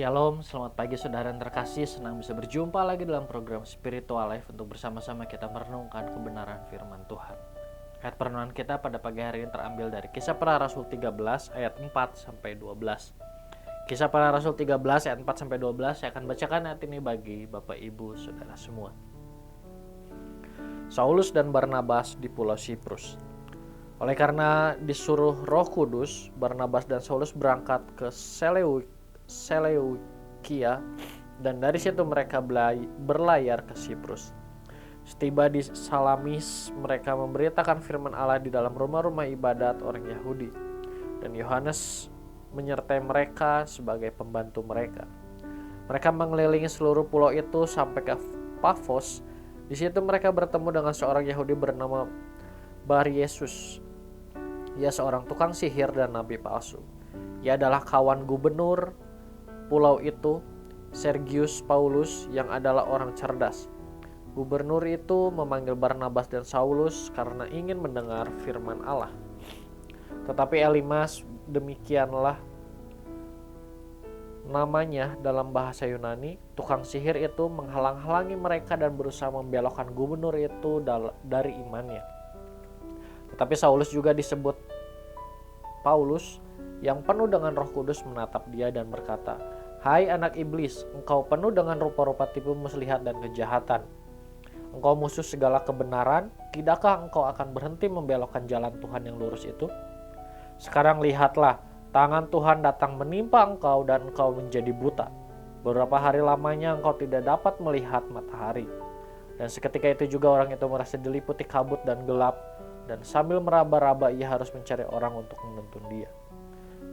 Shalom, selamat pagi saudara yang terkasih. Senang bisa berjumpa lagi dalam program Spiritual Life untuk bersama-sama kita merenungkan kebenaran firman Tuhan. Ayat perenungan kita pada pagi hari ini terambil dari Kisah Para Rasul 13 ayat 4 sampai 12. Kisah Para Rasul 13 ayat 4 sampai 12, saya akan bacakan ayat ini bagi Bapak Ibu Saudara semua. Saulus dan Barnabas di Pulau Siprus. Oleh karena disuruh Roh Kudus, Barnabas dan Saulus berangkat ke Seleukia, dan dari situ mereka berlayar ke Siprus. Setiba di Salamis, mereka memberitakan firman Allah di dalam rumah-rumah ibadat orang Yahudi, dan Yohanes menyertai mereka sebagai pembantu mereka. Mereka mengelilingi seluruh pulau itu sampai ke Pafos. Di situ mereka bertemu dengan seorang Yahudi bernama Bar-Yesus. Ia seorang tukang sihir dan nabi palsu. Ia adalah kawan gubernur pulau itu, Sergius Paulus, yang adalah orang cerdas. Gubernur itu memanggil Barnabas dan Saulus karena ingin mendengar firman Allah. Tetapi Elimas, demikianlah namanya dalam bahasa Yunani, tukang sihir itu menghalang-halangi mereka dan berusaha membelokkan gubernur itu dari imannya. Tetapi Saulus juga disebut Paulus, yang penuh dengan Roh Kudus menatap dia dan berkata, "Hai anak iblis, engkau penuh dengan rupa-rupa tipu muslihat dan kejahatan. Engkau musuh segala kebenaran, tidakkah engkau akan berhenti membelokkan jalan Tuhan yang lurus itu? Sekarang lihatlah, tangan Tuhan datang menimpa engkau dan engkau menjadi buta. Beberapa hari lamanya engkau tidak dapat melihat matahari." Dan seketika itu juga orang itu merasa diliputi kabut dan gelap, dan sambil meraba-raba ia harus mencari orang untuk menuntun dia.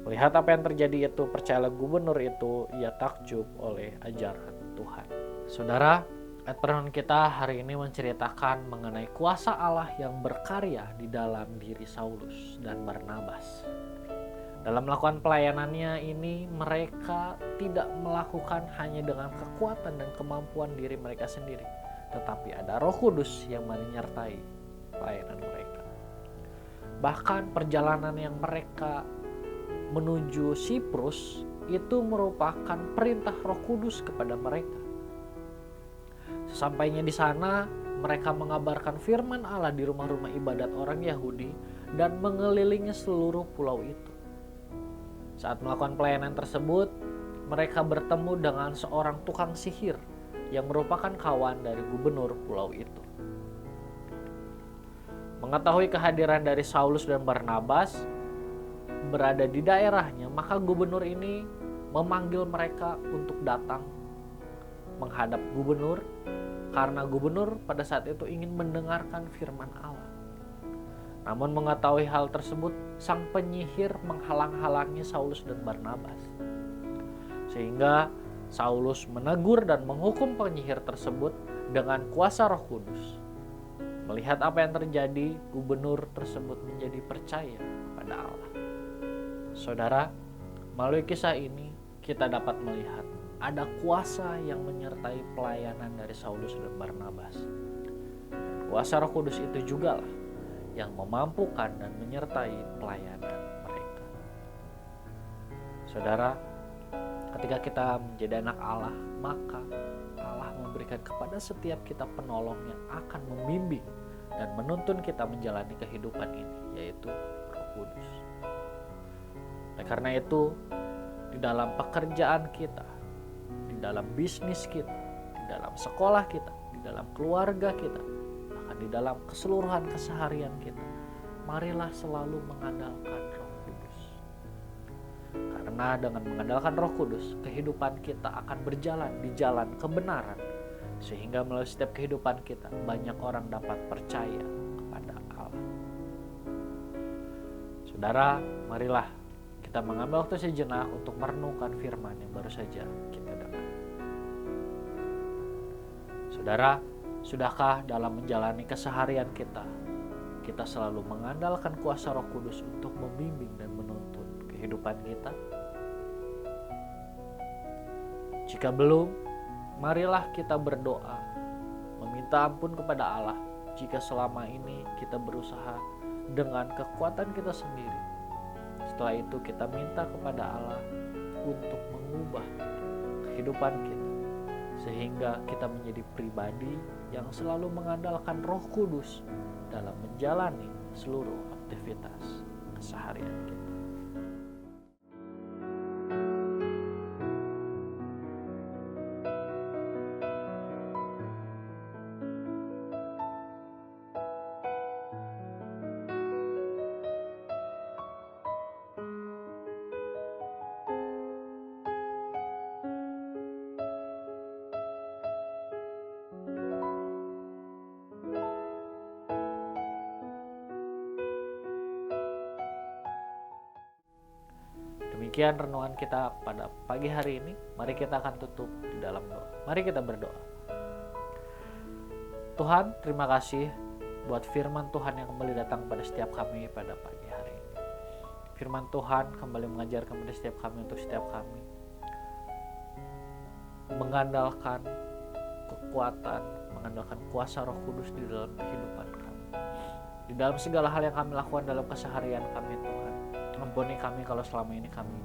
Melihat apa yang terjadi itu, percayalah gubernur itu, ia takjub oleh ajaran Tuhan. Saudara, ayat perenungan kita hari ini menceritakan mengenai kuasa Allah yang berkarya di dalam diri Saulus dan Barnabas. Dalam melakukan pelayanannya ini, mereka tidak melakukan hanya dengan kekuatan dan kemampuan diri mereka sendiri, tetapi ada Roh Kudus yang menyertai pelayanan mereka. Bahkan perjalanan yang mereka menuju Siprus itu merupakan perintah Roh Kudus kepada mereka. Sesampainya di sana, mereka mengabarkan firman Allah di rumah-rumah ibadat orang Yahudi dan mengelilingi seluruh pulau itu. Saat melakukan pelayanan tersebut, mereka bertemu dengan seorang tukang sihir yang merupakan kawan dari gubernur pulau itu. Mengetahui kehadiran dari Saulus dan Barnabas berada di daerahnya, maka gubernur ini memanggil mereka untuk datang menghadap gubernur, karena gubernur pada saat itu ingin mendengarkan firman Allah. Namun mengetahui hal tersebut, sang penyihir menghalang-halangi Saulus dan Barnabas. Sehingga Saulus menegur dan menghukum penyihir tersebut dengan kuasa Roh Kudus. Melihat apa yang terjadi, gubernur tersebut menjadi percaya kepada Allah. Saudara, melalui kisah ini kita dapat melihat ada kuasa yang menyertai pelayanan dari Saulus dan Barnabas. Kuasa Roh Kudus itu juga lah yang memampukan dan menyertai pelayanan mereka. Saudara, ketika kita menjadi anak Allah, maka Allah memberikan kepada setiap kita penolong yang akan membimbing dan menuntun kita menjalani kehidupan ini, yaitu Roh Kudus. Nah, karena itu, di dalam pekerjaan kita, di dalam bisnis kita, di dalam sekolah kita, di dalam keluarga kita, bahkan di dalam keseluruhan keseharian kita, marilah selalu mengandalkan Roh Kudus. Karena dengan mengandalkan Roh Kudus, kehidupan kita akan berjalan di jalan kebenaran, sehingga melalui setiap kehidupan kita banyak orang dapat percaya kepada Allah. Saudara, marilah kita mengambil waktu sejenak untuk merenungkan firman yang baru saja kita dengar. Saudara, sudahkah dalam menjalani keseharian kita selalu mengandalkan kuasa Roh Kudus untuk membimbing dan menuntun kehidupan kita? Jika belum, marilah kita berdoa, meminta ampun kepada Allah jika selama ini kita berusaha dengan kekuatan kita sendiri. Setelah itu kita minta kepada Allah untuk mengubah kehidupan kita, sehingga kita menjadi pribadi yang selalu mengandalkan Roh Kudus dalam menjalani seluruh aktivitas keseharian kita. Demikian renungan kita pada pagi hari ini. Mari kita akan tutup di dalam doa. Mari kita berdoa. Tuhan, terima kasih buat firman Tuhan yang kembali datang pada setiap kami pada pagi hari ini. Firman Tuhan kembali mengajar kepada setiap kami untuk setiap kami mengandalkan kekuatan, mengandalkan kuasa Roh Kudus di dalam kehidupan kami. Di dalam segala hal yang kami lakukan dalam keseharian kami, Tuhan. Ampuni kami kalau selama ini kami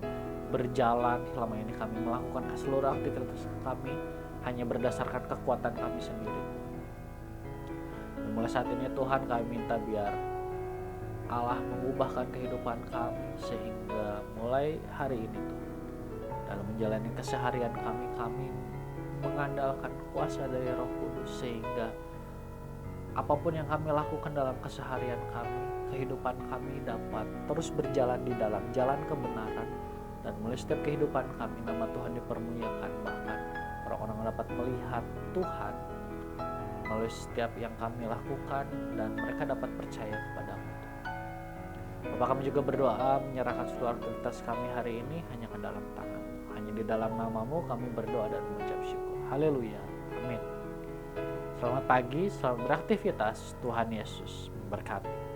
berjalan, selama ini kami melakukan seluruh aktivitas kami hanya berdasarkan kekuatan kami sendiri. Dan mulai saat ini Tuhan, kami minta biar Allah mengubahkan kehidupan kami, sehingga mulai hari ini Tuhan, dalam menjalani keseharian kami mengandalkan kuasa dari Roh Kudus, sehingga apapun yang kami lakukan dalam keseharian kami, kehidupan kami dapat terus berjalan di dalam jalan kebenaran, dan mulai setiap kehidupan kami nama Tuhan dipermuliakan, bahkan orang-orang dapat melihat Tuhan melalui setiap yang kami lakukan, dan mereka dapat percaya kepadamu. Bapak, kami juga berdoa menyerahkan seluruh aktivitas kami hari ini hanya ke dalam tangan. Hanya di dalam nama-Mu kami berdoa dan mengucap syukur. Haleluya. Amin. Selamat pagi, selamat beraktivitas. Tuhan Yesus memberkati.